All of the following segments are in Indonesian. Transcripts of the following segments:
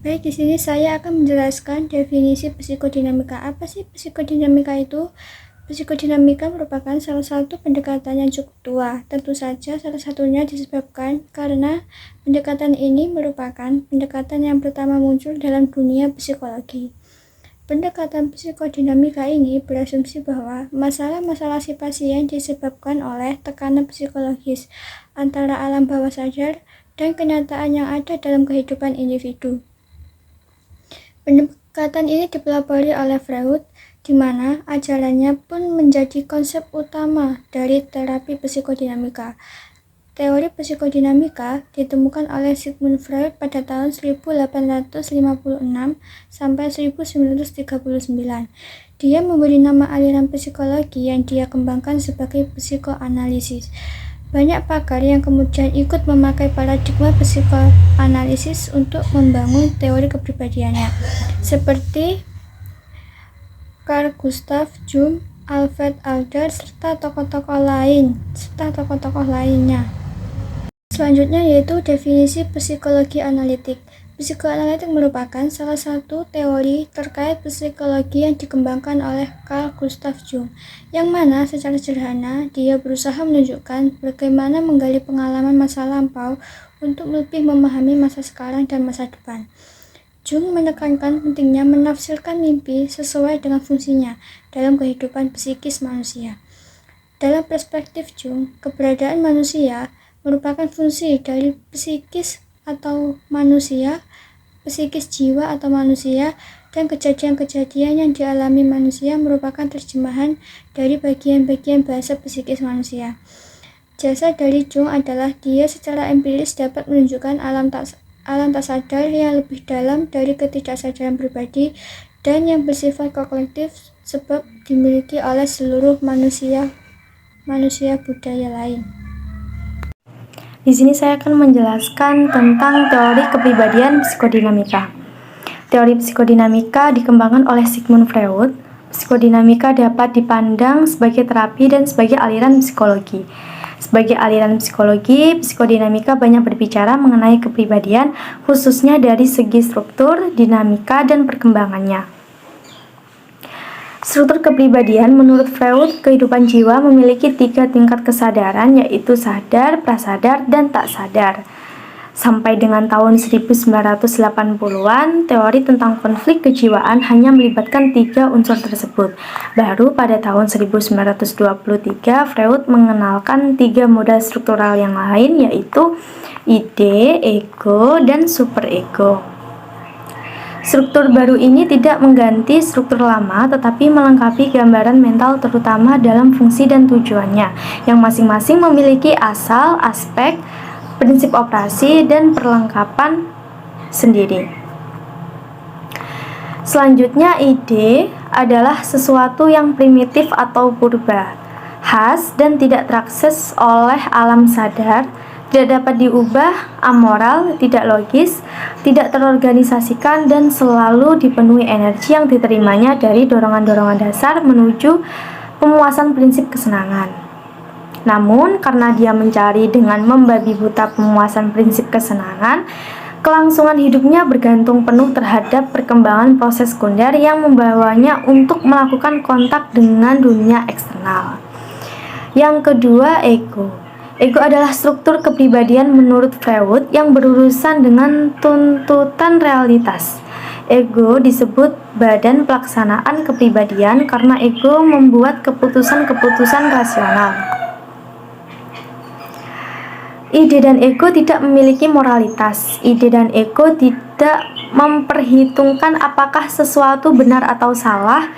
Baik, di sini saya akan menjelaskan definisi psikodinamika. Apa sih psikodinamika itu? Psikodinamika merupakan salah satu pendekatan yang cukup tua. Tentu saja salah satunya disebabkan karena pendekatan ini merupakan pendekatan yang pertama muncul dalam dunia psikologi. Pendekatan psikodinamika ini berasumsi bahwa masalah-masalah si pasien disebabkan oleh tekanan psikologis antara alam bawah sadar dan kenyataan yang ada dalam kehidupan individu. Pendekatan ini dipelopori oleh Freud, di mana ajarannya pun menjadi konsep utama dari terapi psikodinamika. Teori psikodinamika ditemukan oleh Sigmund Freud pada tahun 1856 sampai 1939. Dia memberi nama aliran psikologi yang dia kembangkan sebagai psikoanalisis. Banyak pakar yang kemudian ikut memakai paradigma psikoanalisis untuk membangun teori kepribadiannya, seperti Carl Gustav Jung, Alfred Adler, serta tokoh-tokoh lainnya. Selanjutnya yaitu definisi psikologi analitik. Psikoanalitik merupakan salah satu teori terkait psikologi yang dikembangkan oleh Carl Gustav Jung, yang mana secara sederhana dia berusaha menunjukkan bagaimana menggali pengalaman masa lampau untuk lebih memahami masa sekarang dan masa depan. Jung menekankan pentingnya menafsirkan mimpi sesuai dengan fungsinya dalam kehidupan psikis manusia. Dalam perspektif Jung, keberadaan manusia merupakan fungsi dari psikis jiwa atau manusia, dan kejadian-kejadian yang dialami manusia merupakan terjemahan dari bagian-bagian bahasa psikis manusia. Jasa dari Jung adalah dia secara empiris dapat menunjukkan alam tak sadar yang lebih dalam dari ketidaksadaran pribadi dan yang bersifat kolektif sebab dimiliki oleh seluruh manusia budaya lain. Di sini saya akan menjelaskan tentang teori kepribadian psikodinamika. Teori psikodinamika dikembangkan oleh Sigmund Freud. Psikodinamika dapat dipandang sebagai terapi dan sebagai aliran psikologi. Sebagai aliran psikologi, psikodinamika banyak berbicara mengenai kepribadian, khususnya dari segi struktur, dinamika, dan perkembangannya. Struktur kepribadian menurut Freud, kehidupan jiwa memiliki 3 tingkat kesadaran, yaitu sadar, prasadar, dan tak sadar. Sampai dengan tahun 1980-an, teori tentang konflik kejiwaan hanya melibatkan 3 unsur tersebut. Baru pada tahun 1923, Freud mengenalkan 3 modal struktural yang lain, yaitu ide, ego, dan superego. Struktur baru ini tidak mengganti struktur lama, tetapi melengkapi gambaran mental terutama dalam fungsi dan tujuannya, yang masing-masing memiliki asal, aspek, prinsip operasi, dan perlengkapan sendiri. Selanjutnya, ide adalah sesuatu yang primitif atau purba, khas dan tidak terakses oleh alam sadar, tidak dapat diubah, amoral, tidak logis, tidak terorganisasikan, dan selalu dipenuhi energi yang diterimanya dari dorongan-dorongan dasar menuju pemuasan prinsip kesenangan. Namun, karena dia mencari dengan membabi buta pemuasan prinsip kesenangan, kelangsungan hidupnya bergantung penuh terhadap perkembangan proses sekunder yang membawanya untuk melakukan kontak dengan dunia eksternal. Yang kedua, ego. Ego adalah struktur kepribadian menurut Freud yang berurusan dengan tuntutan realitas. Ego disebut badan pelaksanaan kepribadian karena ego membuat keputusan-keputusan rasional. Ide dan ego tidak memiliki moralitas. Ide dan ego tidak memperhitungkan apakah sesuatu benar atau salah.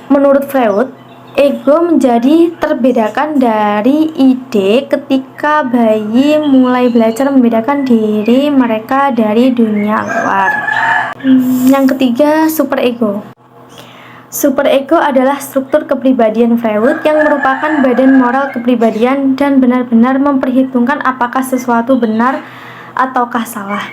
Menurut Freud, ego menjadi terbedakan dari ide ketika bayi mulai belajar membedakan diri mereka dari dunia luar. Yang ketiga, superego. Superego adalah struktur kepribadian Freud yang merupakan badan moral kepribadian dan benar-benar memperhitungkan apakah sesuatu benar ataukah salah.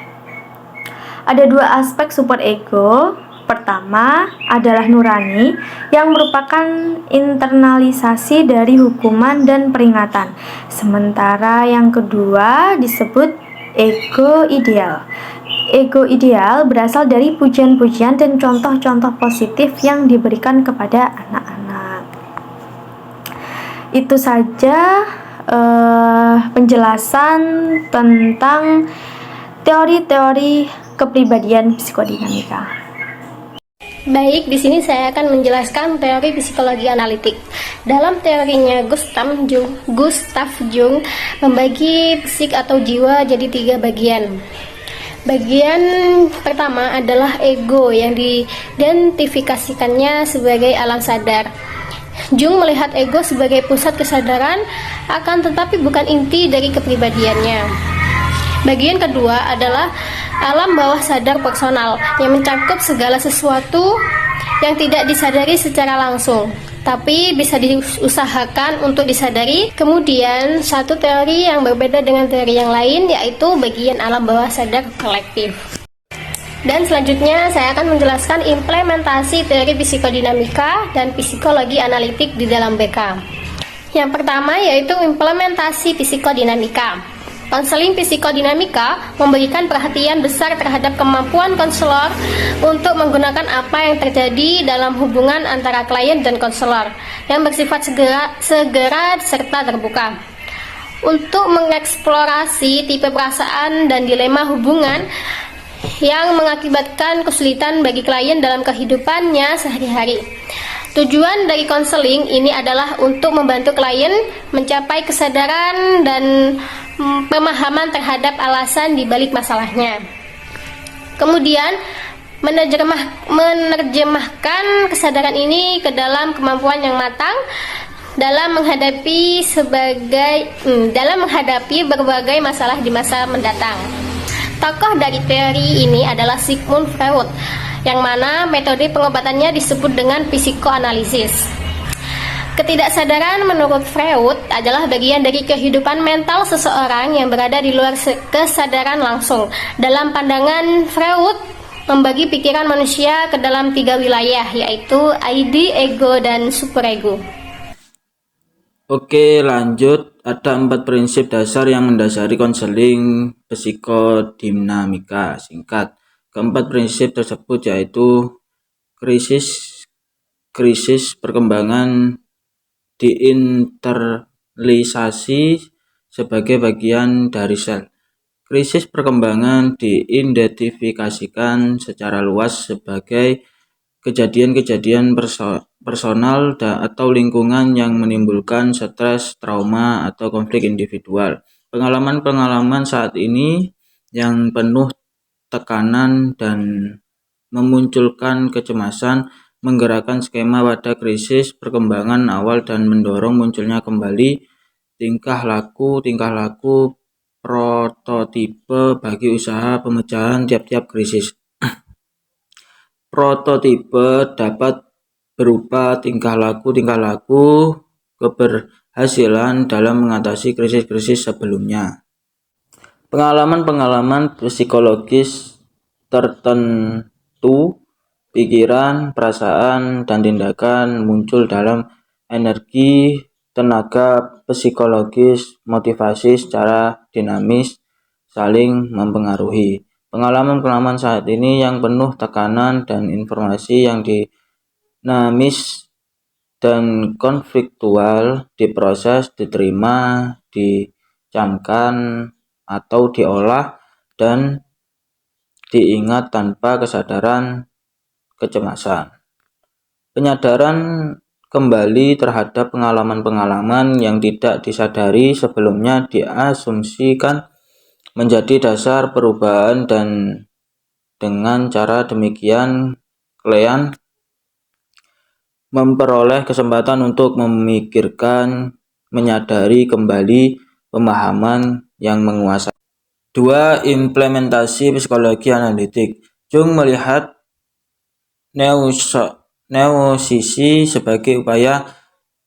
Ada 2 aspek superego. Pertama adalah nurani, yang merupakan internalisasi dari hukuman dan peringatan. Sementara yang kedua disebut ego ideal. Ego ideal berasal dari pujian-pujian dan contoh-contoh positif yang diberikan kepada anak-anak. Itu saja penjelasan tentang teori-teori kepribadian psikodinamika. Baik, di sini saya akan menjelaskan teori psikologi analitik. Dalam teorinya, Gustav Jung membagi psik atau jiwa jadi 3 bagian. Bagian pertama adalah ego yang diidentifikasikannya sebagai alam sadar. Jung melihat ego sebagai pusat kesadaran, akan tetapi bukan inti dari kepribadiannya. Bagian kedua adalah alam bawah sadar personal yang mencakup segala sesuatu yang tidak disadari secara langsung, tapi bisa diusahakan untuk disadari. Kemudian satu teori yang berbeda dengan teori yang lain, yaitu bagian alam bawah sadar kolektif. Dan selanjutnya saya akan menjelaskan implementasi teori psikodinamika dan psikologi analitik di dalam BK. Yang pertama yaitu implementasi psikodinamika. Konseling psikodinamika memberikan perhatian besar terhadap kemampuan konselor untuk menggunakan apa yang terjadi dalam hubungan antara klien dan konselor yang bersifat segera serta terbuka. Untuk mengeksplorasi tipe perasaan dan dilema hubungan yang mengakibatkan kesulitan bagi klien dalam kehidupannya sehari-hari. Tujuan dari konseling ini adalah untuk membantu klien mencapai kesadaran dan pemahaman terhadap alasan di balik masalahnya. Kemudian, menerjemahkan kesadaran ini ke dalam kemampuan yang matang dalam menghadapi berbagai masalah di masa mendatang. Tokoh dari teori ini adalah Sigmund Freud, yang mana metode pengobatannya disebut dengan psikoanalisis. Ketidaksadaran menurut Freud adalah bagian dari kehidupan mental seseorang yang berada di luar kesadaran langsung. Dalam pandangan Freud, membagi pikiran manusia ke dalam 3 wilayah, yaitu ID, ego, dan superego. Oke, lanjut. Ada 4 prinsip dasar yang mendasari konseling psikodinamika. Singkat, keempat prinsip tersebut yaitu krisis perkembangan, diinternalisasi sebagai bagian dari sel. Krisis perkembangan diidentifikasikan secara luas sebagai kejadian-kejadian personal atau lingkungan yang menimbulkan stres, trauma, atau konflik individual. Pengalaman-pengalaman saat ini yang penuh tekanan dan memunculkan kecemasan menggerakkan skema pada krisis perkembangan awal dan mendorong munculnya kembali tingkah laku prototipe bagi usaha pemecahan tiap-tiap krisis. Prototipe dapat berupa tingkah laku keberhasilan dalam mengatasi krisis-krisis sebelumnya. Pengalaman-pengalaman psikologis tertentu, pikiran, perasaan, dan tindakan muncul dalam energi, tenaga psikologis, motivasi secara dinamis, saling mempengaruhi. Pengalaman-pengalaman saat ini yang penuh tekanan dan informasi yang dinamis dan konfliktual diproses, diterima, dicamkan, atau diolah dan diingat tanpa kesadaran kecemasan. Penyadaran kembali terhadap pengalaman-pengalaman yang tidak disadari sebelumnya diasumsikan menjadi dasar perubahan, dan dengan cara demikian klien memperoleh kesempatan untuk memikirkan, menyadari kembali pemahaman yang menguasai. 2. Implementasi psikologi analitik. Jung melihat neosisi sebagai upaya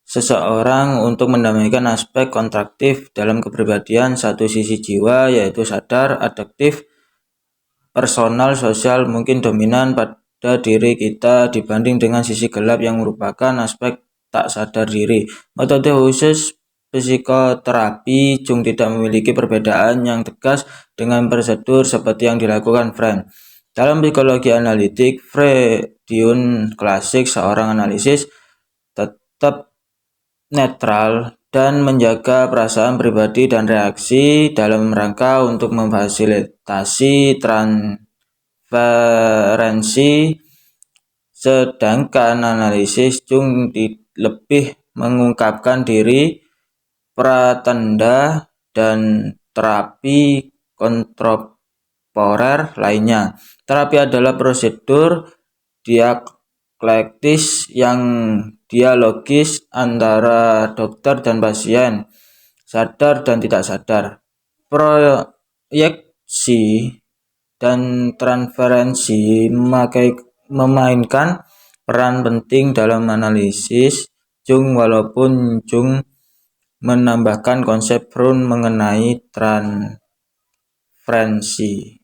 seseorang untuk mendamaikan aspek kontraktif dalam kepribadian satu sisi jiwa, yaitu sadar, adaptif, personal, sosial, mungkin dominan pada diri kita dibanding dengan sisi gelap yang merupakan aspek tak sadar diri. Metode khusus psikoterapi, Jung tidak memiliki perbedaan yang tegas dengan prosedur seperti yang dilakukan Freud. Dalam psikologi analitik Freudian klasik, seorang analisis tetap netral dan menjaga perasaan pribadi dan reaksi dalam rangka untuk memfasilitasi transferensi, sedangkan analisis Jung lebih mengungkapkan diri, pratanda, dan terapi kontroporer lainnya. Terapi adalah prosedur dialektis yang dialogis antara dokter dan pasien, sadar dan tidak sadar. Proyeksi dan transferensi memainkan peran penting dalam analisis Jung, walaupun Jung menambahkan konsep Freud mengenai transferensi.